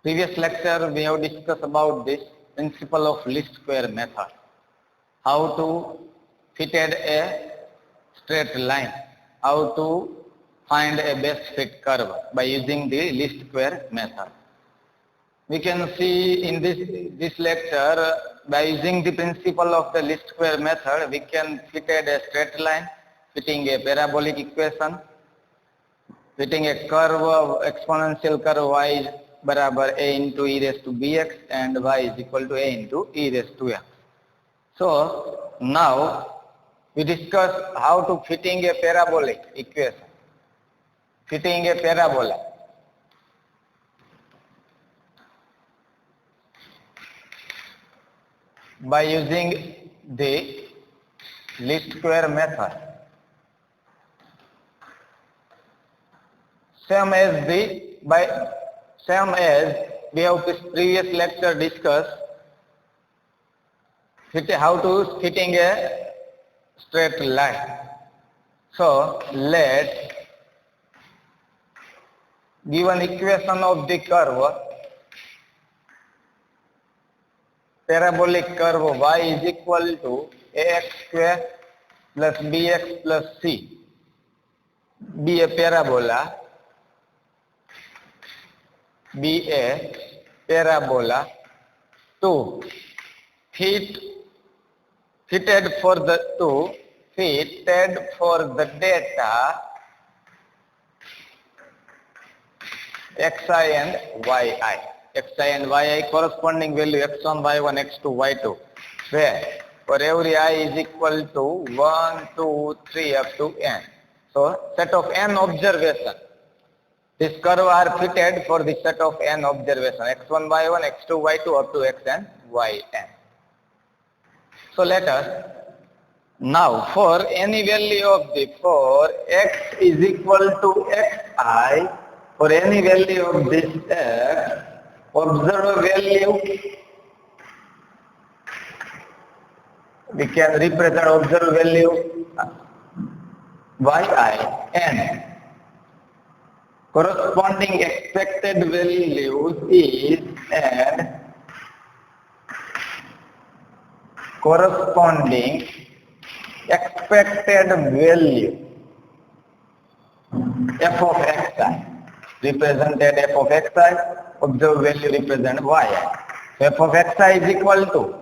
Previous lecture we have discussed about this principle of least square method. How to fitted a straight line. How to find a best fit curve by using the least square method. We can see in this lecture by using the principle of the least square method we can fitted a straight line, fitting a parabolic equation, fitting a curve of exponential curve y is barabar a into e raised to bx and y is equal to a into e raised to x. So now we discuss how to fitting a parabolic equation, fitting a parabola. By using the least square method. Same as we have previous lecture discussed how to fitting a straight line. So let given equation of the curve, parabolic curve y is equal to ax square plus bx plus c be a parabola, to fitted for the data xi and yi. Xi and yi corresponding value x1, y1, x2, y2, where for every I is equal to 1, 2, 3 up to n. So set of n observation. This curve are fitted for the set of n observation x1, y1, x2, y2 up to xn, yn. So let us now for any value of the for x is equal to xi, for any value of this x, observe value, we can represent observed value yi and corresponding expected value is and corresponding expected value f of xi, represented f of xi, observed value represent yi. So f of xi is equal to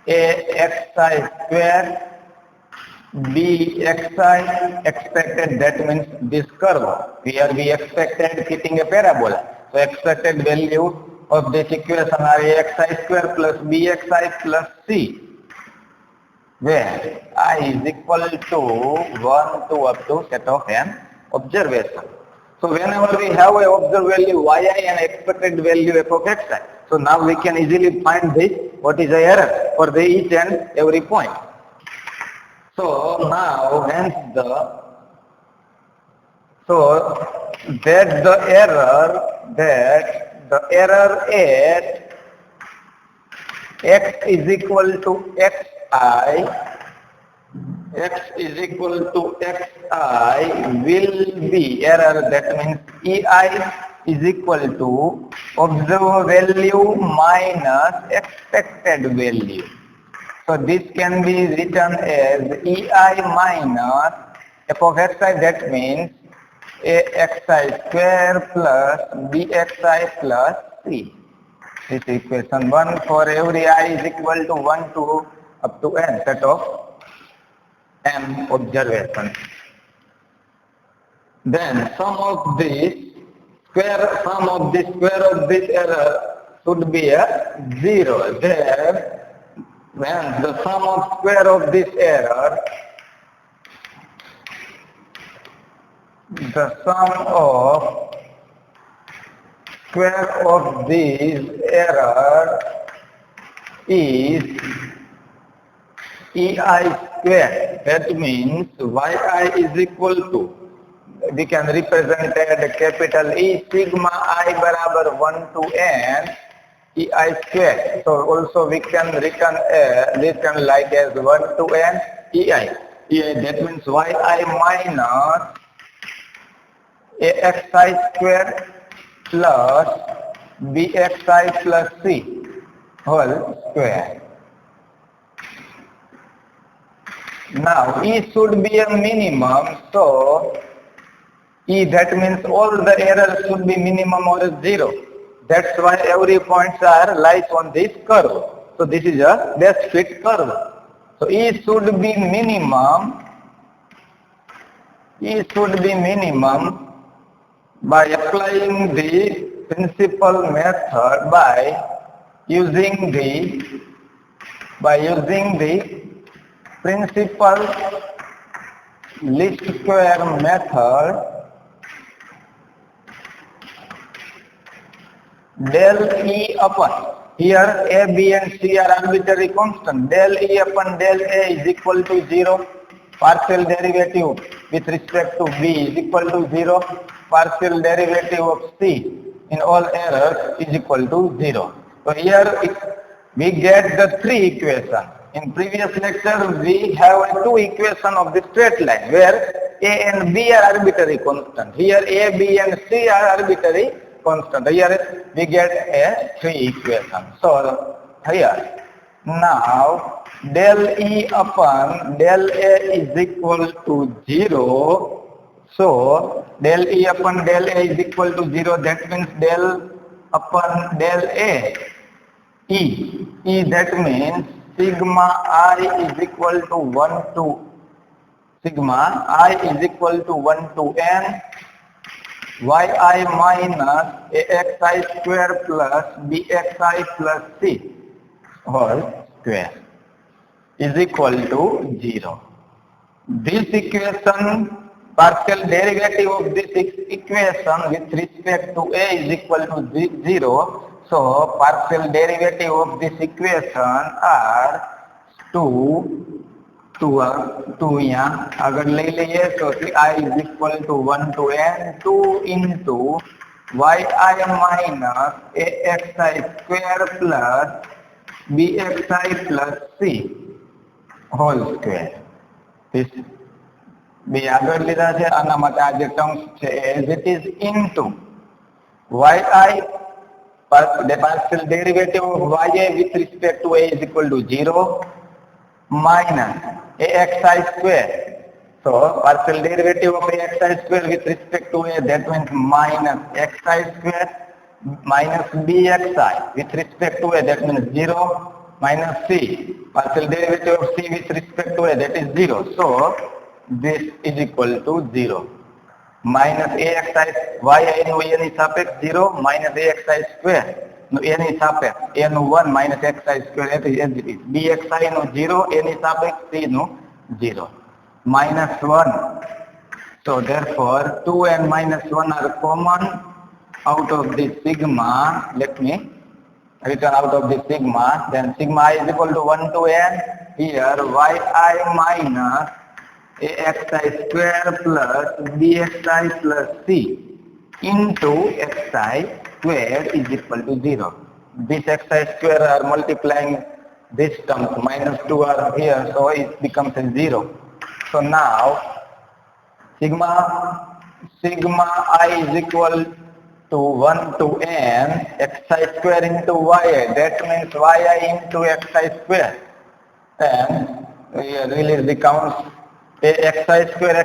a xi square b xi expected, that means this curve. Here we expected fitting a parabola. So expected value of this equation are axi square plus bxi plus c, where I is equal to 1 to up to set of n observation. So whenever we have a observed value yi and expected value f of xi, so now we can easily find this what is the error for the each and every point. So now hence that the error at x is equal to xi, will be error, that means ei is equal to observed value minus expected value. So this can be written as ei minus f of xi, that means axi square plus bxi plus c. This is equation 1 for every I is equal to 1 to up to n set of m observations. Then sum of the square of this error should be a 0. There, when the sum of square of this error, the sum of square of this error is ei square. That means yi is equal to, we can represent at capital E sigma I barabar 1 to n ei square. So also we can written like as 1 to n ei. That means yi minus axi square plus bxi plus c whole square. Now E should be a minimum, so E, that means all the errors should be minimum or zero. That's why every points are lies on this curve. So this is a best fit curve. So E should be minimum. E should be minimum by applying the principal method by using the principal least square method. Del E upon, here A, B and C are arbitrary constant. Del E upon del A is equal to 0. Partial derivative with respect to B is equal to 0. Partial derivative of C in all errors is equal to 0. So here we get the three equations. In previous lecture we have two equations of the straight line where A and B are arbitrary constant. Here A, B and C are arbitrary constant. Here we get a three equation. So here now del E upon del A is equal to 0. So del E upon del A is equal to 0. That means del upon del A E. That means sigma I is equal to 1 to sigma I is equal to 1 to n yi minus axi square plus bxi plus c whole square is equal to 0. This equation, partial derivative of this equation with respect to A is equal to 0. So partial derivative of this equation are 2 यहाँ अगर ले लिए तो I is equal to 1 to n 2 into yi minus axi square plus bxi plus c whole square. This બે આગળ લીધા છે આના માટે આ જે ટર્મ્સ છે as it is into yi, the partial derivative of ya with respect to A is equal to 0 minus axi square. So partial derivative of axi square with respect to A, that means minus xi square minus bxi with respect to A, that means 0 minus c. Partial derivative of c with respect to A, that is 0. So this is equal to 0. Minus axi yi નું a ની સાપેક્ષ 0 minus axi square નું a ની સાપેક્ષ a નું 1 minus xi square as it is. bxi નું 0 a ની સાપેક્ષ c નું 0 minus 1. So therefore 2 and minus 1 are common out of this sigma. Let me return out of this sigma. Then sigma I is equal to 1 to n. Here yi minus axi square plus bxi plus c into xi square is equal to 0. This xi square are multiplying this term, minus 2 are here, so it becomes a 0. So now sigma I is equal to 1 to n xi square into yi, that means yi into xi square, and release the counts. xi square,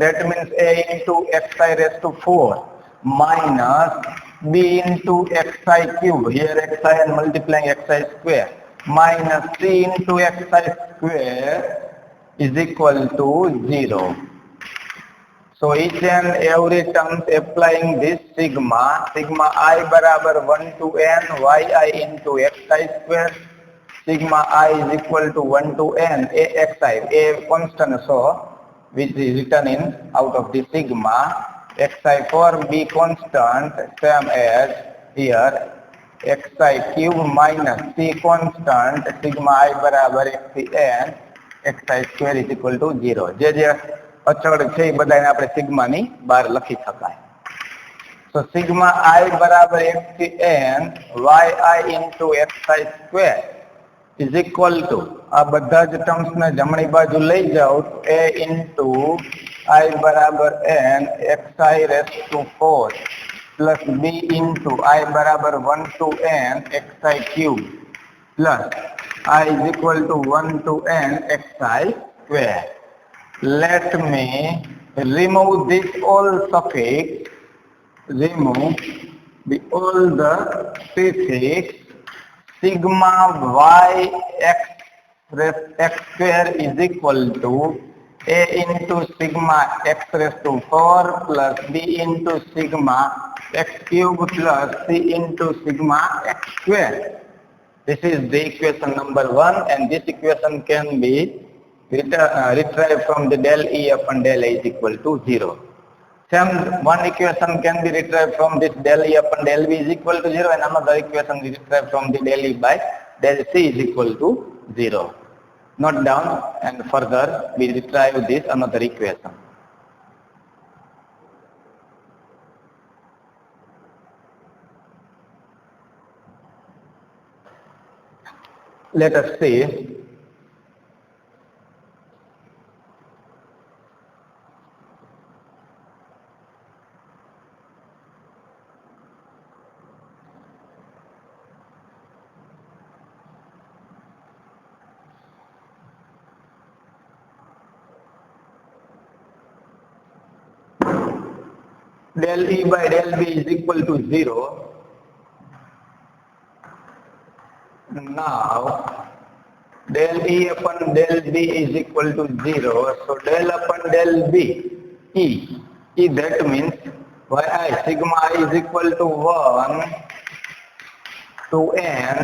that means a into xi raised to 4 minus b into xi cube, here xi and multiplying xi square, minus c into xi square is equal to 0. So each and every term applying this sigma I barabar 1 to n yi into xi square. Sigma I is equal to 1 to n axi, a constant, so which is written in out of the sigma. Xi for b constant, same as here xi cube minus c constant, sigma I बराबर xn xi square is equal to 0. જે અચળ છે એ બધાને આપણે sigma ની બહાર લખી શકાય. So sigma I બરાબર xn yi into xi square is equal to આ બધા જ ટર્મ્સ ને જમણી બાજુ લઈ જાઓ તો a into I બરાબર n xi raised to 4 plus b into I बराबर 1 to n xi cube plus I is equal to 1 to n xi square. Let me remove this all suffix, remove all the prefix. Sigma y x square is equal to a into sigma x raised to 4 plus b into sigma x cube plus c into sigma x square. This is the equation number 1, and this equation can be retrieved from the del E upon del A is equal to 0. Same one equation can be retrieved from this del E upon del B is equal to 0, and another equation is retrieved from the del E by del C is equal to 0. Note down, and further we retrieve this another equation. Let us see. Del E by del B is equal to 0. Now, del E upon del B is equal to 0. So, del upon del B, E. E that means yi sigma I is equal to 1 to n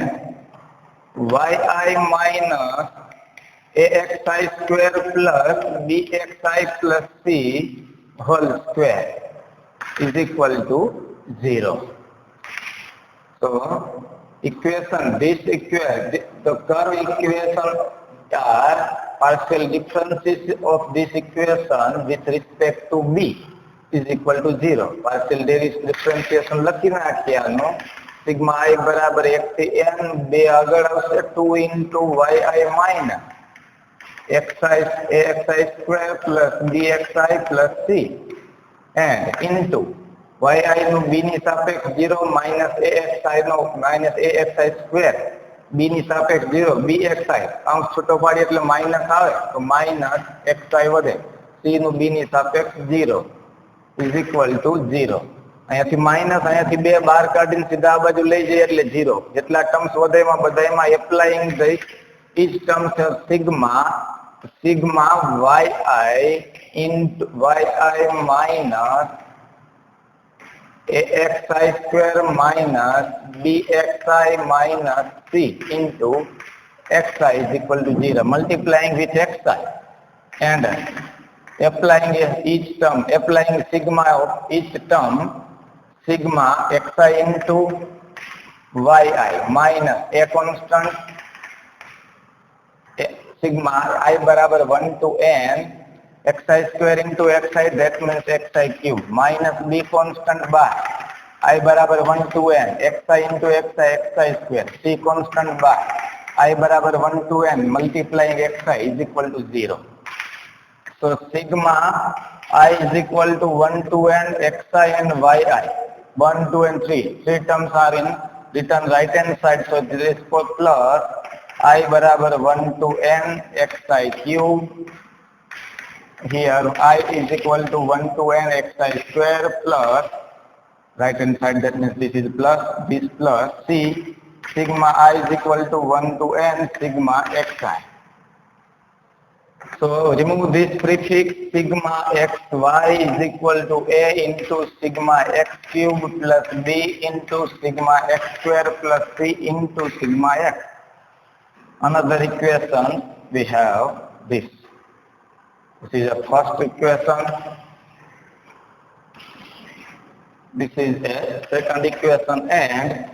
yi minus axi square plus bxi plus c whole square is equal to 0. So, equation, the curve equation are partial differences of this equation with respect to b is equal to 0. Partial differentiation લખી નાખ્યાનો sigma I બરાબર 1 થી n 2 આગળ આવશે 2 into yi minus axi square plus bxi plus c and into yi નું b ની સાપેક્ષ 0 minus axi નો minus axi square b ની સાપેક્ષ 0 bxi અંશ છૂટો પાડી એટલે માઇનસ આવે તો માઇનસ xi વધે c નું b ની સાપેક્ષ 0 is equal to 0. અહીંયાથી માઇનસ અહીંયાથી 2 બહાર કાઢીને સીધા આ બાજુ લઈ જઈએ એટલે 0. જેટલા ટર્મ્સ વધે એમાં બધામાં applying each term sigma yi into yi minus axi square minus bxi minus c into xi is equal to 0, multiplying with xi and applying each term, applying sigma of each term, sigma xi into yi minus a constant sigma I बराबर 1 to n xi square into xi, that means xi cube, minus b constant by I बराबर 1 to n xi into xi square, c constant by I बराबर 1 to n multiplying xi is equal to 0. So sigma I is equal to 1 to n xi and yi, 1, 2 and 3 terms are in written right hand side, so this is for plus I बराबर 1 to n xi cube. Here I is equal to 1 to n xi square plus right hand side, that means this is plus, this plus c sigma I is equal to 1 to n sigma xi. So remove this prefix sigma xy is equal to a into sigma x cube plus b into sigma x square plus c into sigma x. Another equation we have this. This is a first equation. This is a second equation, and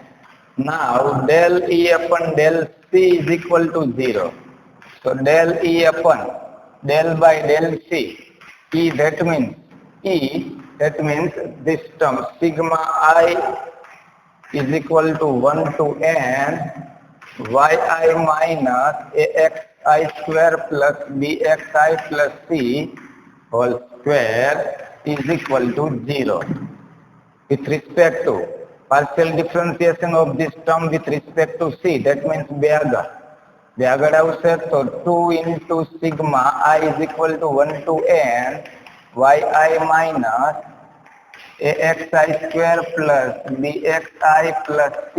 now del E upon del C is equal to 0. So del E upon del by del C, E that means this term sigma I is equal to 1 to n yi minus axi square plus bxi plus c whole square is equal to 0. with respect to partial differentiation of this term with respect to C. That means બે આગળ આવશે તો 2 into sigma I is equal to 1 to n yi minus axi square plus bxi plus c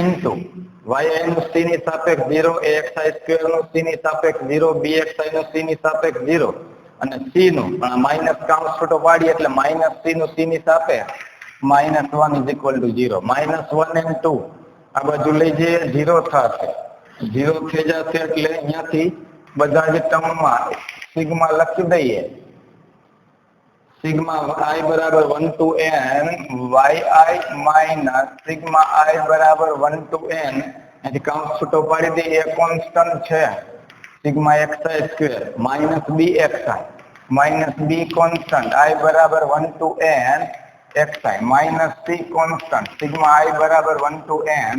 into yi નું c ની સાપેક્ષ 0, axi square નું c ની સાપેક્ષ 0, bxi નું c ની સાપેક્ષ 0 અને c નું માઈનસ કાઉન્સ છૂટો પાડી એટલે માઈનસ c નું c ની સાપેક્ષ -1 is equal to 0. -1 and 2 આ બાજુ લઈ જઈએ 0 થશે, 0 થઈ જશે એટલે અહીંયાથી બધા જ ટર્મમાં સિગ્મા લખી દઈએ. સિગ્મા i બરાબર 1 to n yi minus sigma i બરાબર 1 to n એથી કાઉન્સ છૂટો પાડી દઈએ. એ કોન્સ્ટન્ટ છે sigma xi square minus bxi minus b constant i બરાબર 1 to n xi minus c constant sigma I बराबर 1 to n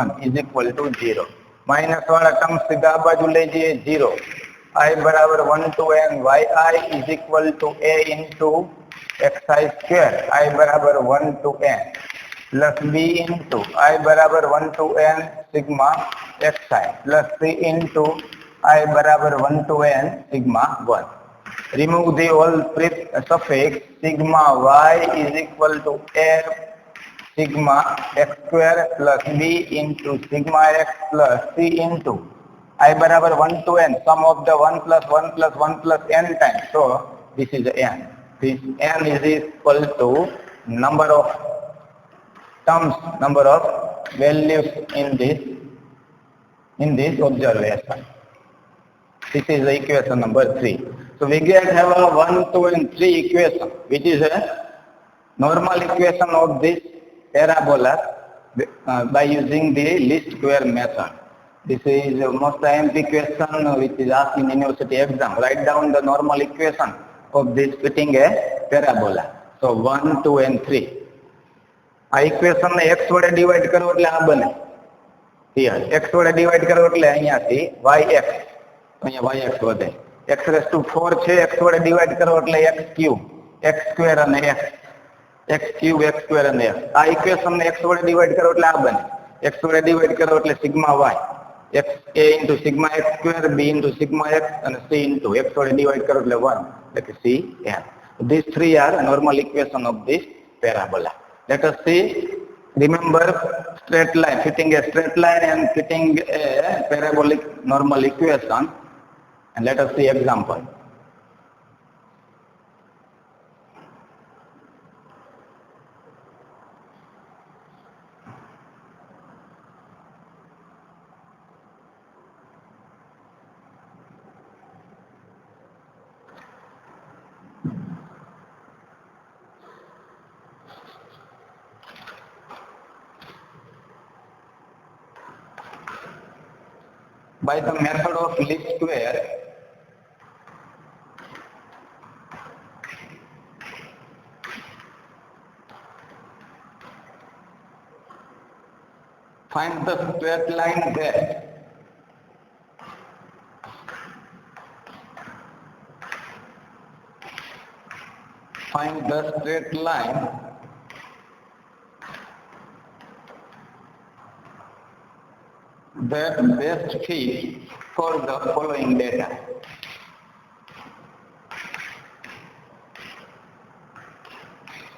1 is equal to 0. Minus वाला term सीधा बाजू ले जाइए 0. I बराबर 1 to n yi is equal to a into xi square I बराबर 1 to n plus b into I बराबर 1 to n sigma xi plus c into I बराबर 1 to n sigma 1. Remove the all suffix sigma y is equal to a sigma x square plus b into sigma x plus c into I बराबर 1 to n sum of the 1 plus 1 plus 1 plus n times. So this is n. This n is equal to number of terms, number of values in this observation. This is the equation number 3. So we have a 1, 2 and 3 equation, which is a normal equation of this parabola by using the least square method. This is most IMP question which is asked in university exam. Write down the normal equation of this fitting a parabola. So 1, 2 and 3. આ equation ને x વડે divide કરો એટલે આ બને. Here x વડે divide કરો એટલે અહીંયાથી yx, અહીંયા yx વધે. x raised to 4 છે, x વડે ડિવાઇડ કરો એટલે x cube, x square અને x, x cube, x square અને x. આ ઇક્વેશન ને x વડે ડિવાઇડ કરો એટલે આ બને. x વડે ડિવાઇડ કરો એટલે sigma y, x a into sigma x square, b into sigma x અને c into x વડે ડિવાઇડ કરો એટલે 1, એટલે કે c n. These three are normal equation of this parabola. Let us see, remember straight line, fitting a straight line and fitting a parabolic normal equation. And let us see example. By the method of least square, find the straight line there. Find the straight line that best fit for the following data.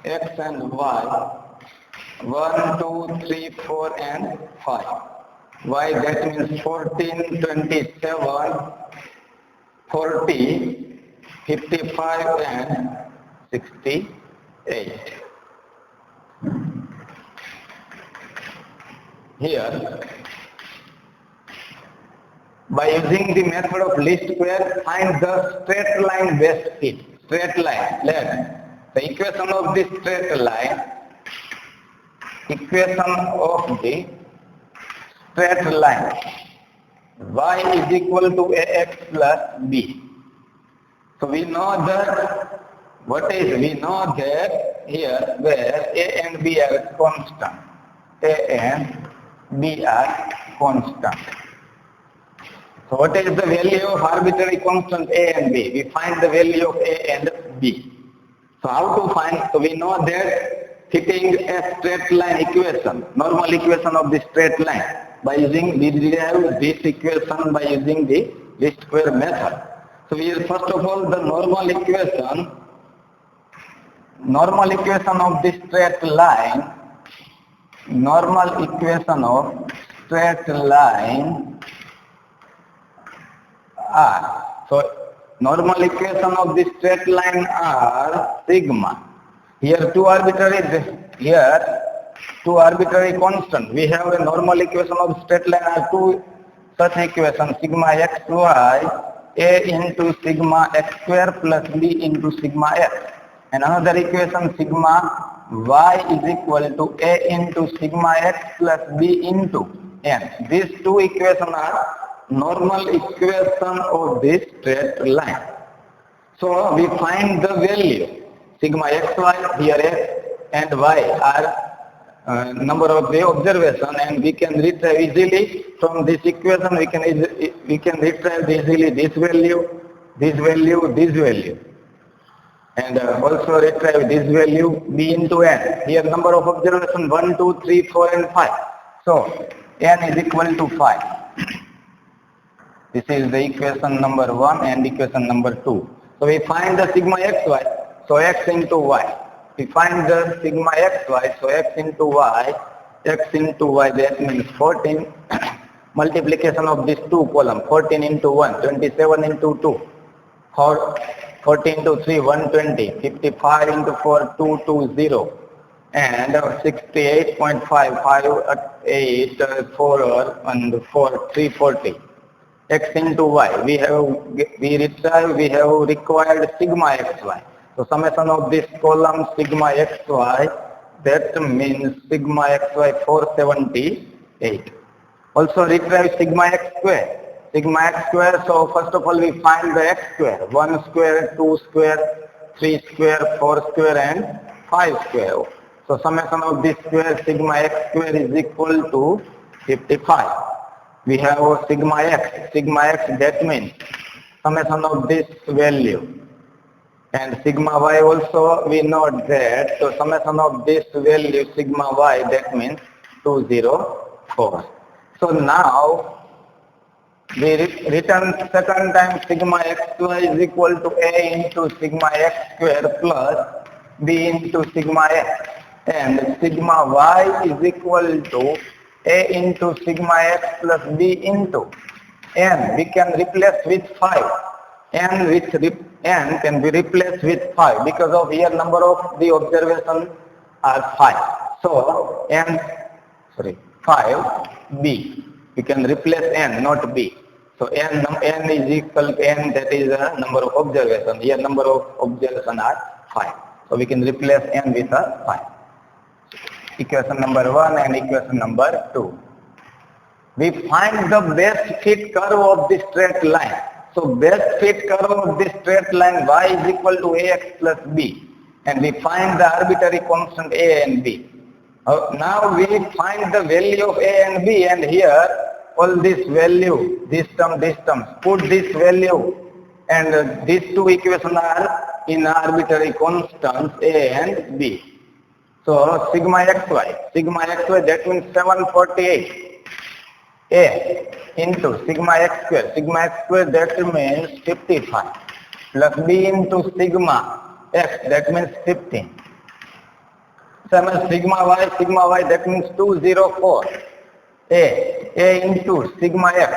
X and y, 1, 2, 3, 4 and 5. Y that means 14, 27, 40, 55 and 68. Here, by using the method of least square, find the straight line best fit. Straight line, let the equation of this straight line, equation of the straight line, y is equal to ax plus b. So we know that, we know that here where a and b are constant, a and b are constant. So what is the value of arbitrary constant a and b? We find the value of a and b. So how to find? So we know that fitting a straight line equation, normal equation of the straight line, by using, we derive this equation by using the least square method. So we first of all the normal equation of the straight line, normal equation of straight line are, so normal equation of the straight line are sigma. Here two arbitrary constant. We have a normal equation of straight line are two such equations, sigma xy a into sigma x square plus b into sigma x, and another equation sigma y is equal to a into sigma x plus b into n. These two equations are normal equation of this straight line. So we find the value sigma xy, here x and y are number of the observation, and we can retrieve easily from this equation. We can retrieve easily this value, and also retrieve this value b into n. Here number of observation 1, 2, 3, 4 and 5. So n is equal to 5. This is the equation number 1 and equation number 2. So we find the sigma xy, so x into y. We find the sigma xy, so x into y, that means 14. Multiplication of these two columns, 14 into 1, 27 into 2, 40 into 3, 120, 55 into 4, 220, and 68.5, 5, 8, 4, and 4, 340. X into y, we have required sigma xy. So summation of this column sigma xy, that means sigma xy 478. Also retrieve sigma x square. So first of all we find the x square, 1 square, 2 square, 3 square, 4 square and 5 square. So summation of this square sigma x square is equal to 55. We have sigma x, that means summation of this value, and sigma y also we know that, so summation of this value sigma y, that means 204. So now we return second time sigma xy is equal to a into sigma x square plus b into sigma x, and sigma y is equal to a into sigma x plus b into n. We can replace with 5. N can be replaced with 5 because of here number of the observation are 5. So 5b. We can replace n, not b. So n is equal to n, that is the number of observation. Here number of observation are 5. So we can replace n with a 5. Equation number 1 and equation number 2. We find the best fit curve of the straight line. So best fit curve of the straight line y is equal to ax plus b, and we find the arbitrary constant a and b. Now we find the value of a and b, and here all this value, this term, put this value, and these two equations are in arbitrary constants a and b. So sigma xy, that means 748 a into sigma x square, that means 55, plus b into sigma x, that means 15. Same sigma y, that means 204 a into sigma x,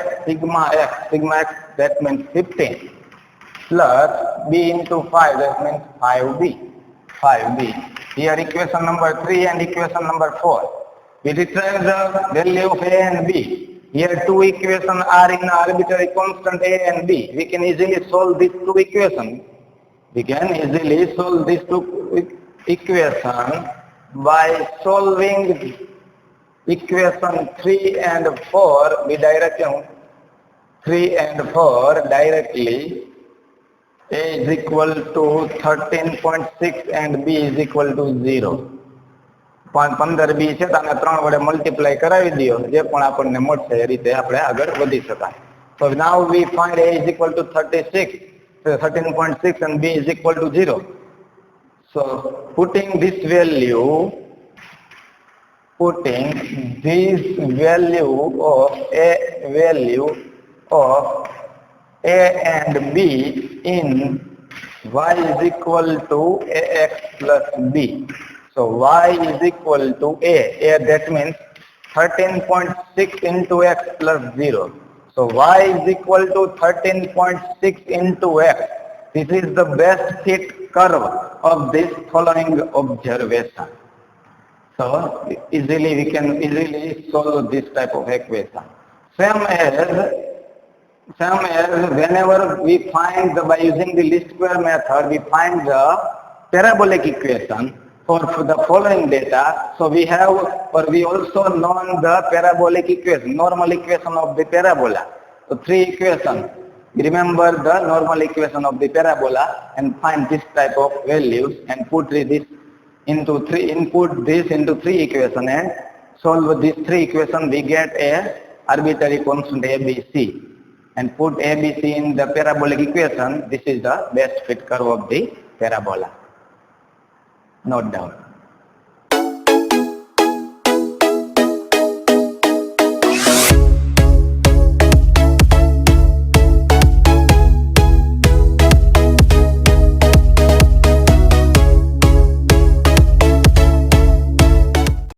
that means 15, plus b into 5, that means 5b. Here equation number 3 and equation number 4. We retrieve the value of a and b. Here two equations are in arbitrary constant a and b. We can easily solve these two equations. By solving equation 3 and 4. We directly 3 and 4 directly. A is equal to 13.6 and b is equal to 0. 15b છે તો આને 3 વડે multiply કરાવી દો, જે પણ આપણને મળશે એ રીતે આપણે આગળ વધી શકાય. So now we find a is equal to 36, 13.6 and b is equal to 0. So putting this value of a and b in y is equal to ax plus b. So y is equal to a that means 13.6 into x plus 0. So y is equal to 13.6 into x. This is the best fit curve of this following observation. So we can easily solve this type of equation. Same as whenever we find by using the least square method, we find the parabolic equation for the following data. So we also know the parabolic equation, normal equation of the parabola. So three equations. Remember the normal equation of the parabola and find this type of values and put this into three equation and solve these three equation. We get a arbitrary constant ABC and put ABC in the parabolic equation. This is the best fit curve of the parabola. Note down.